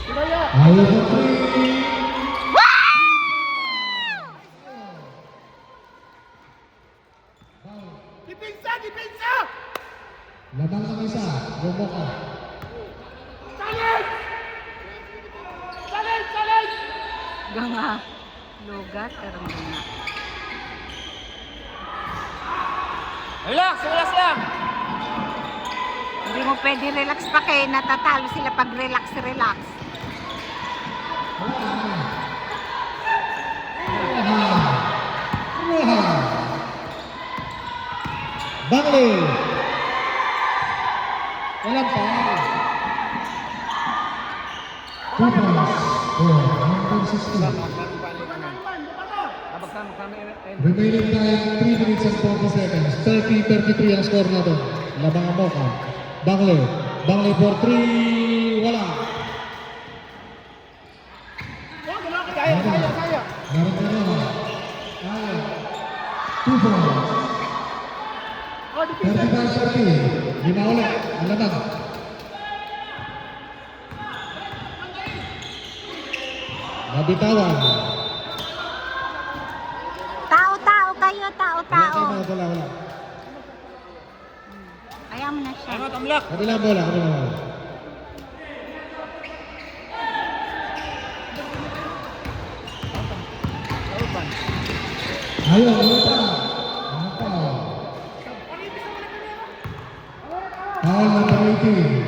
Ayaw po 3. Depensa! Depensa! Labang ng isa. Robo ka. Challenge! Challenge! Challenge! Ganga. Lugat. Karang ganga. Relax! Relax lang! Hindi mo pwede relax pa kay natatalo sila pag relax. Bangle. Walang pa. 2 points. Number 16. Remaining time 3 minutes and 40 seconds. 30-33 ang score natin. Labang ang Mocha. Bangle. Bangle for 3. Wala. Kaya! Kaya! Meron ka na. Kaya. 2 points. 35-30. Lima ulit. Ang labang. Nabitawan. Tao kayo. Tao. Wala. Kaya mo na siya. Tamlak! Kabilang bola. Ayaw, ano pa? Foul number 18.